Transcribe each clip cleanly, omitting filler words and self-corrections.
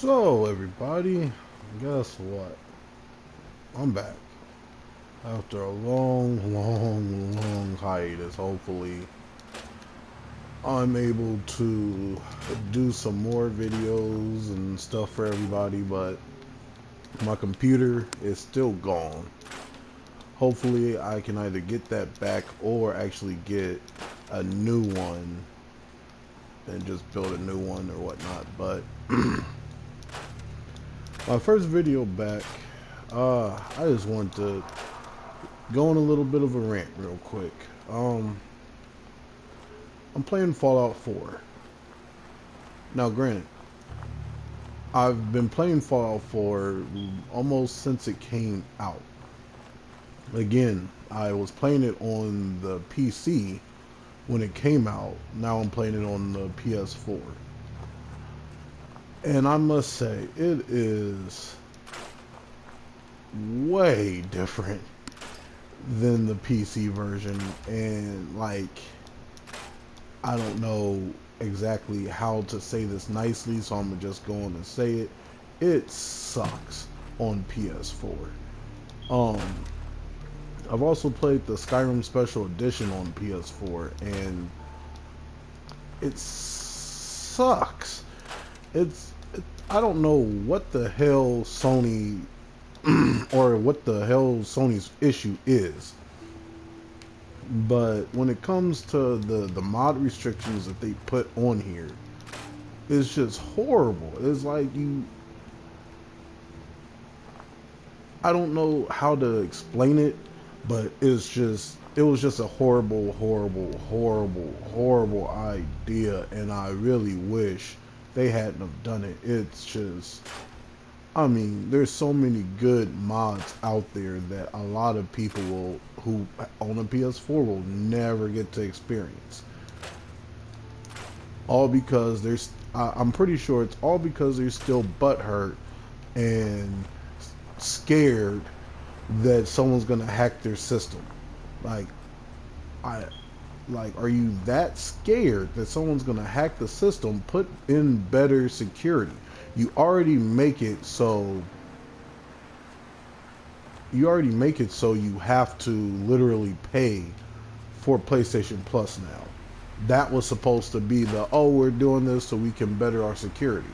So, everybody, guess what? I'm back. After a long hiatus, hopefully, I'm able to do some more videos and stuff for everybody, but my computer is still gone. Hopefully, I can either get that back or actually get a new one and just build a new one or whatnot. But my first video back, I just want to go on a little bit of a rant real quick. I'm playing Fallout 4. Now, granted, I've been playing Fallout 4 almost since it came out. Again, I was playing it on the PC when it came out. Now I'm playing it on the PS4. And I must say, it is way different than the PC version. And, like, I don't know exactly how to say this nicely, so I'm gonna just go on and say it. It sucks on PS4. Um, I've also played the Skyrim Special Edition on PS4, and it sucks. I don't know what the hell Sony or what the hell Sony's issue is. But when it comes to the mod restrictions that they put on here, it's just horrible. It's like I don't know how to explain it, but it was just a horrible idea, and I really wish they hadn't have done it. It's just, I mean, there's so many good mods out there that a lot of people who own a PS4 will never get to experience. All because I'm pretty sure it's all because they're still butthurt and scared that someone's gonna hack their system. Like, I, are you that scared that someone's gonna hack the system? Put in better security. You already make it so you have to literally pay for PlayStation Plus now. That was supposed to be we're doing this so we can better our security.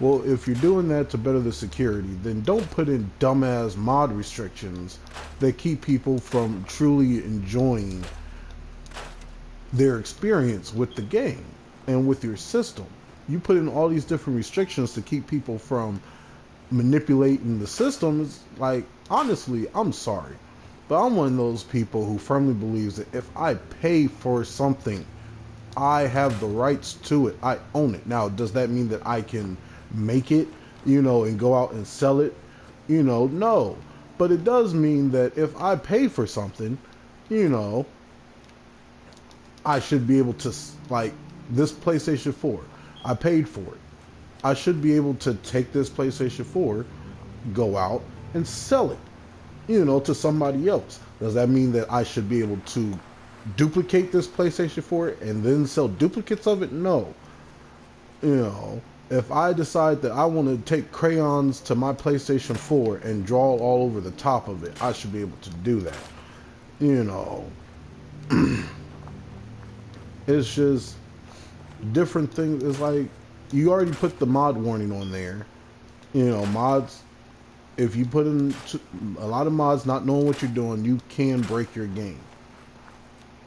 Well, if you're doing that to better the security, then don't put in dumbass mod restrictions that keep people from truly enjoying their experience with the game and with your system. You put in all these different restrictions to keep people from manipulating the system. It's like, honestly, I'm sorry, but I'm one of those people who firmly believes that if I pay for something, I have the rights to it. I own it. Now, does that mean that I can make it, and go out and sell it? No. But it does mean that if I pay for something, I should be able to, like, this PlayStation 4. I paid for it. I should be able to take this PlayStation 4, go out and sell it, to somebody else. Does that mean that I should be able to duplicate this PlayStation 4 and then sell duplicates of it? No. If I decide that I want to take crayons to my PlayStation 4 and draw all over the top of it, I should be able to do that. It's just different things. It's like, you already put the mod warning on there. Mods, if you put in a lot of mods not knowing what you're doing, you can break your game.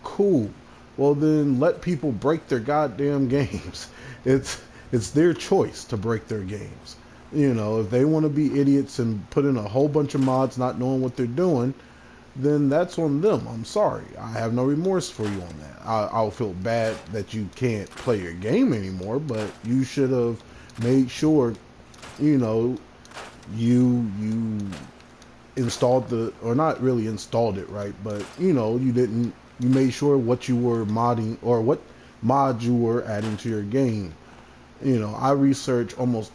Cool. Well, then let people break their goddamn games. It's their choice to break their games. If they want to be idiots and put in a whole bunch of mods not knowing what they're doing, then that's on them. I'm sorry. I have no remorse for you on that. I'll feel bad that you can't play your game anymore, but you should have made sure, you installed or not really installed it right, but you made sure what you were modding or what mod you were adding to your game. I research almost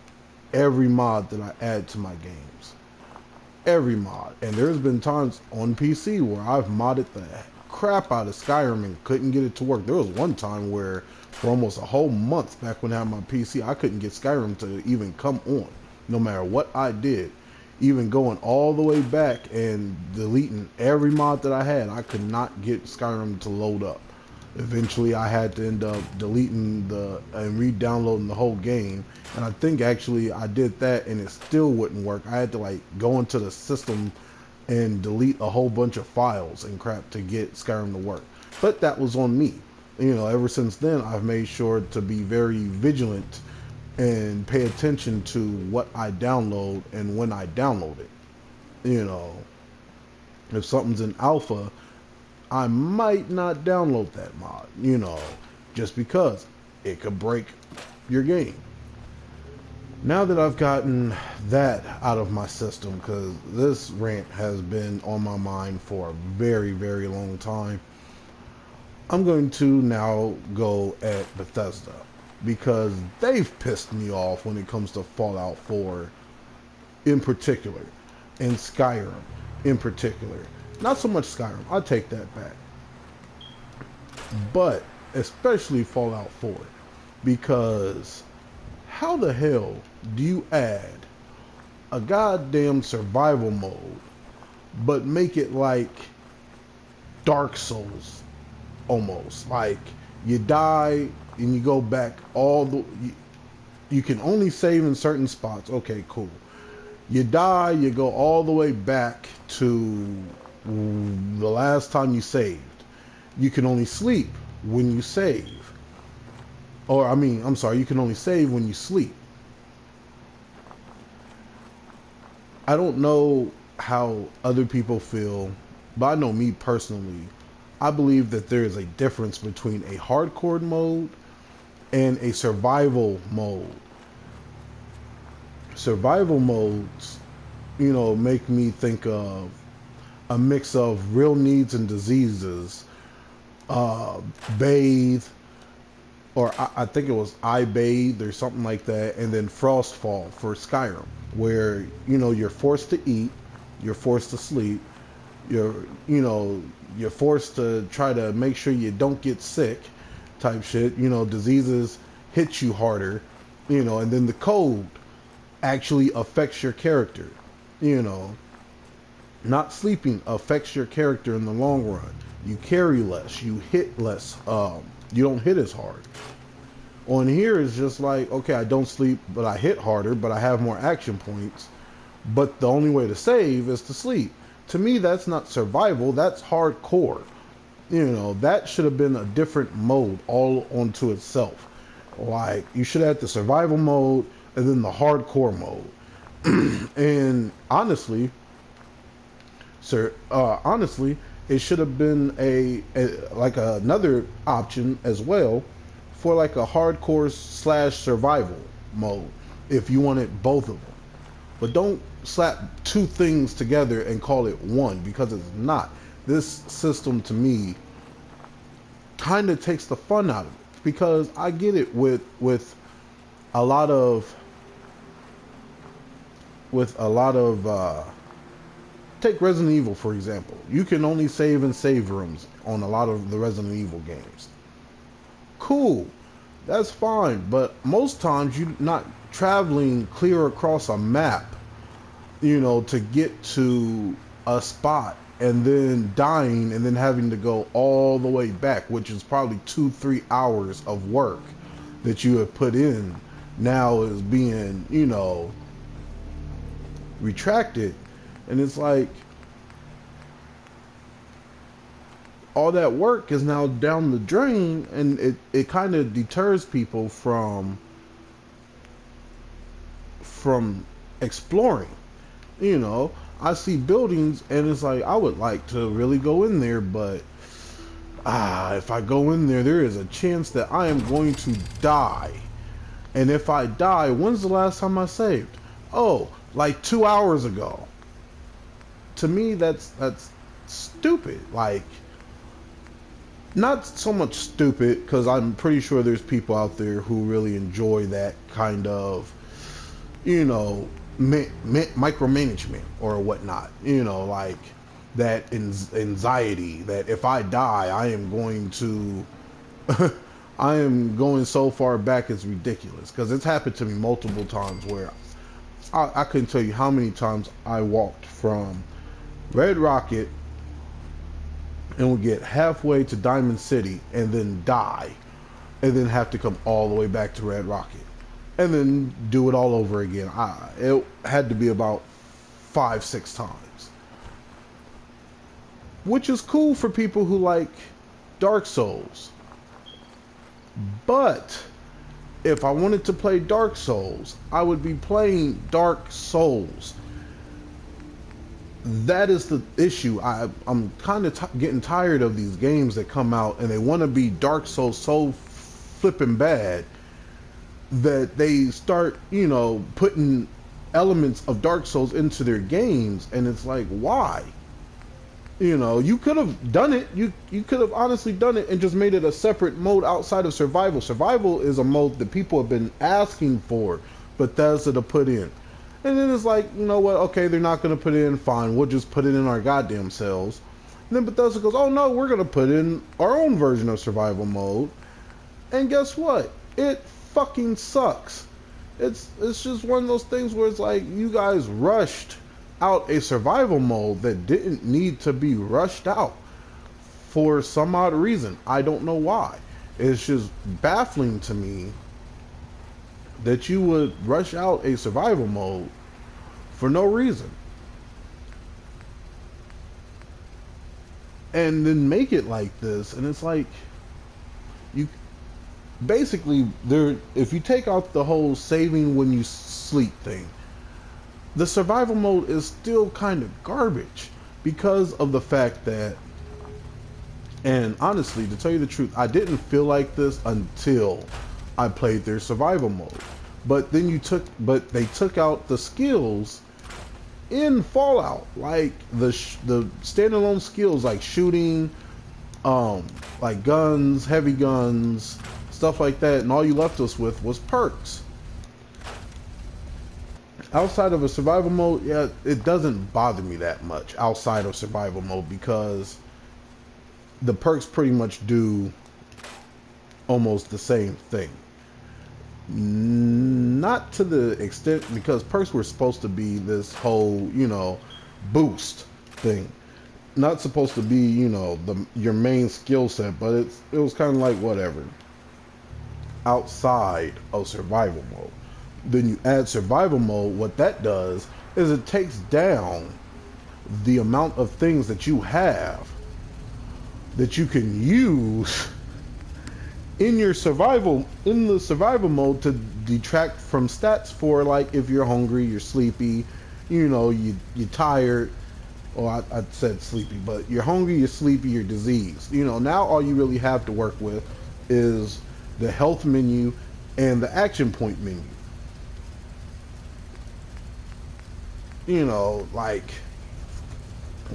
every mod that I add to my games. Every mod. And there's been times on PC where I've modded the crap out of Skyrim and couldn't get it to work. There was one time where for almost a whole month back when I had my PC, I couldn't get Skyrim to even come on. No matter what I did, even going all the way back and deleting every mod that I had, I could not get Skyrim to load up. Eventually, I had to end up deleting and re-downloading the whole game. And I think actually I did that and it still wouldn't work. I had to like go into the system and delete a whole bunch of files and crap to get Skyrim to work. But that was on me. You know, ever since then, I've made sure to be very vigilant and pay attention to what I download and when I download it. You know, if something's in alpha, I might not download that mod, you know, just because it could break your game. Now that I've gotten that out of my system, because this rant has been on my mind for a very, very long time, I'm going to now go at Bethesda, because they've pissed me off when it comes to Fallout 4 in particular, and Skyrim in particular. Not so much Skyrim, I take that back, but especially Fallout 4, because how the hell do you add a goddamn survival mode but make it like Dark Souls almost? Like you die and you go back you can only save in certain spots. Okay, cool. You die, you go all the way back to the last time you saved. You can only sleep when you save. Or, I mean, I'm sorry, you can only save when you sleep. I don't know how other people feel, but I know me personally, I believe that there is a difference between a hardcore mode and a survival mode. Survival modes, you know, make me think of a mix of real needs and diseases, bathe, or I think it was I Bathe or something like that, and then Frostfall for Skyrim, where, you know, you're forced to eat, you're forced to sleep, you're forced to try to make sure you don't get sick type shit. You know, diseases hit you harder, you know, and then the code actually affects your character. You know, not sleeping affects your character in the long run. You carry less, you hit less, you don't hit as hard. On here is just like, okay, I don't sleep, but I hit harder, but I have more action points. But the only way to save is to sleep. To me, that's not survival, that's hardcore. You know, that should have been a different mode all onto itself. Like, you should have the survival mode and then the hardcore mode. And honestly, honestly, it should have been like another option as well for like a hardcore / survival mode if you wanted both of them. But don't slap two things together and call it one, because it's not. This system to me kind of takes the fun out of it, because I get it with a lot of take Resident Evil, for example. You can only save in save rooms on a lot of the Resident Evil games. Cool, that's fine, but most times you're not traveling clear across a map, you know, to get to a spot and then dying and then having to go all the way back, which is probably 2-3 hours of work that you have put in now is being, you know, retracted. And it's like all that work is now down the drain, and it kind of deters people from exploring. You know, I see buildings and it's like, I would like to really go in there, but if I go in there, there is a chance that I am going to die. And if I die, when's the last time I saved? Oh, like 2 hours ago. To me, that's stupid. Like, not so much stupid, because I'm pretty sure there's people out there who really enjoy that kind of, you know, micromanagement or whatnot. You know, like that anxiety that if I die, I am going to I am going so far back, it's ridiculous. Because it's happened to me multiple times where I couldn't tell you how many times I walked from Red Rocket and would get halfway to Diamond City and then die, and then have to come all the way back to Red Rocket and then do it all over again. It had to be about 5, 6 times, which is cool for people who like Dark Souls. But if I wanted to play Dark Souls, I would be playing Dark Souls. That is the issue. I'm kind of getting tired of these games that come out and they want to be Dark Souls so flipping bad that they start, putting elements of Dark Souls into their games, and it's like, why? You could have done it. You could have honestly done it and just made it a separate mode outside of survival. Survival is a mode that people have been asking for Bethesda to put in. And then it's like, you know what? Okay, they're not going to put it in. Fine, we'll just put it in our goddamn selves. And then Bethesda goes, oh no, we're going to put in our own version of survival mode. And guess what? It fucking sucks. It's just one of those things where it's like you guys rushed out a survival mode that didn't need to be rushed out for some odd reason. I don't know why. It's just baffling to me that you would rush out a survival mode for no reason and then make it like this. And it's like, you basically, there, if you take out the whole saving when you sleep thing, the survival mode is still kind of garbage because of the fact that, and honestly, to tell you the truth, I didn't feel like this until I played their survival mode. But then they took out the skills in Fallout, like the standalone skills like shooting, like guns, heavy guns, stuff like that, and all you left us with was perks. Outside of a survival mode, yeah, it doesn't bother me that much outside of survival mode because the perks pretty much do almost the same thing. Not to the extent, because perks were supposed to be this whole, boost thing. Not supposed to be, your main skill set, but it was kind of like whatever. Outside of survival mode. Then you add survival mode, what that does is it takes down the amount of things that you have that you can use in the survival mode to detract from stats for, like, if you're hungry, you're sleepy, you're tired, or I said sleepy, but you're hungry, you're sleepy, you're diseased. Now all you really have to work with is the health menu and the action point menu. Like,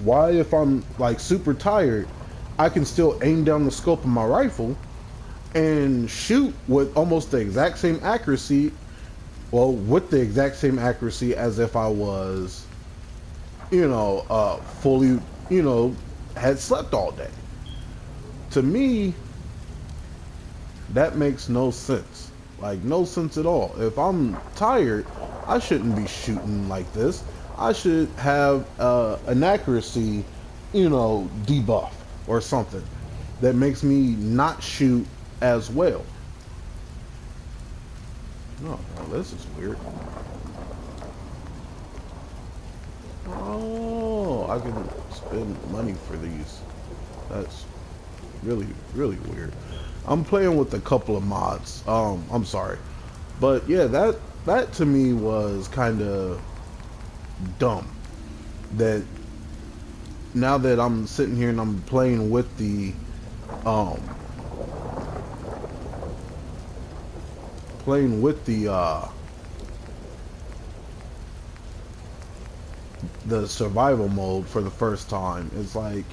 why, if I'm like super tired, I can still aim down the scope of my rifle and shoot with almost the exact same accuracy, with the exact same accuracy as if I was, fully, had slept all day. To me, that makes no sense. Like, no sense at all. If I'm tired, I shouldn't be shooting like this. I should have an accuracy, debuff or something that makes me not shoot as well. No, this is weird. Oh, I can spend money for these. That's really, really weird. I'm playing with a couple of mods. I'm sorry. But yeah, that to me was kind of dumb. That now that I'm sitting here and I'm playing with the survival mode for the first time, it's like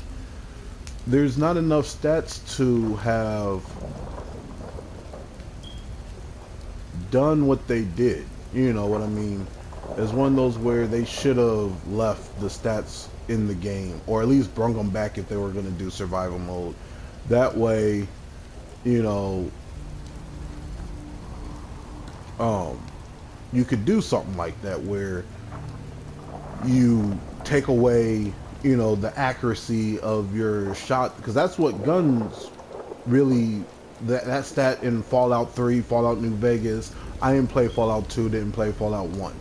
there's not enough stats to have done what they did. You know what I mean? It's one of those where they should have left the stats in the game, or at least brung them back if they were going to do survival mode. That way, you could do something like that where you take away, you know, the accuracy of your shot, because that's what guns really, that stat in Fallout 3, Fallout New Vegas. I didn't play Fallout 2, didn't play Fallout 1.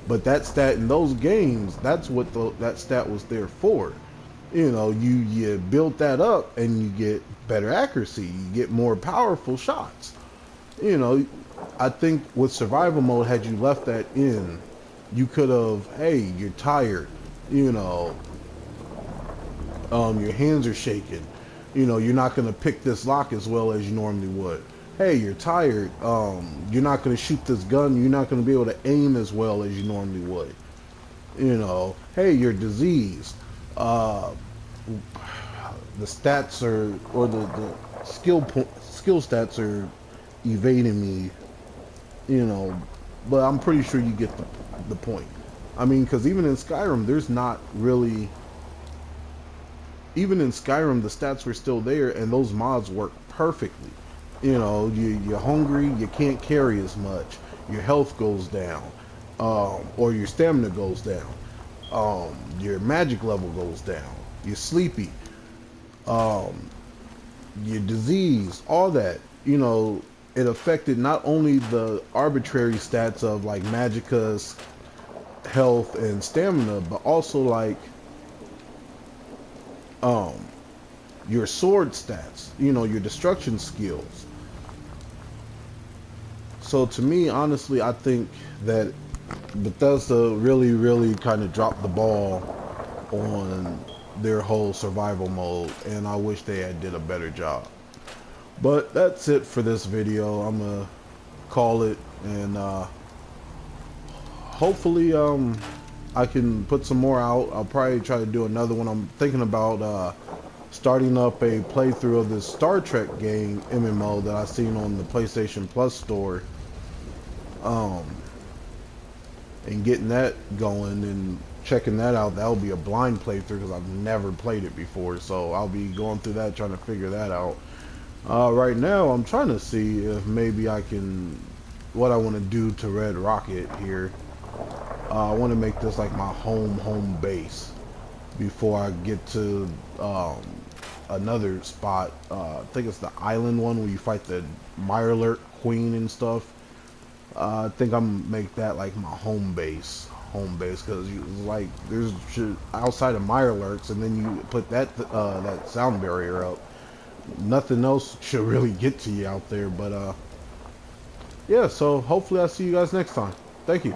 But that stat in those games, that's what that stat was there for. You know, you build that up and you get better accuracy, you get more powerful shots. You know, I think with survival mode, had you left that in, you could have, hey, you're tired, you know, your hands are shaking, you know, you're not going to pick this lock as well as you normally would. Hey, you're tired, you're not going to shoot this gun, you're not going to be able to aim as well as you normally would. You know, hey, you're diseased. The stats are, or the skill stats are evading me, you know, but I'm pretty sure you get the point. I mean, because even in Skyrim, there's not really, even in Skyrim, the stats were still there, and those mods work perfectly. You know, you're hungry, you can't carry as much, your health goes down, or your stamina goes down, your magic level goes down, you're sleepy, your disease, all that. You know, it affected not only the arbitrary stats of like magicka's health and stamina, but also like um your sword stats, you know, your destruction skills. So to me, honestly, I think that Bethesda really kind of dropped the ball on their whole survival mode, and I wish they had did a better job. But that's it for this video. I'm gonna call it, and hopefully I can put some more out. I'll probably try to do another one. I'm thinking about starting up a playthrough of this Star Trek game MMO that I've seen on the PlayStation Plus store, and getting that going and checking that out. That'll be a blind playthrough because I've never played it before, so I'll be going through that, trying to figure that out. Right now I'm trying to see if maybe I can, what I want to do to Red Rocket here. I want to make this like my home base before I get to another spot. I think it's the island one where you fight the Mirelurk Queen and stuff. I think I'm gonna make that like my home base, because like there's outside of Mirelurks, and then you put that that sound barrier up. Nothing else should really get to you out there. But yeah, so hopefully I'll see you guys next time. Thank you.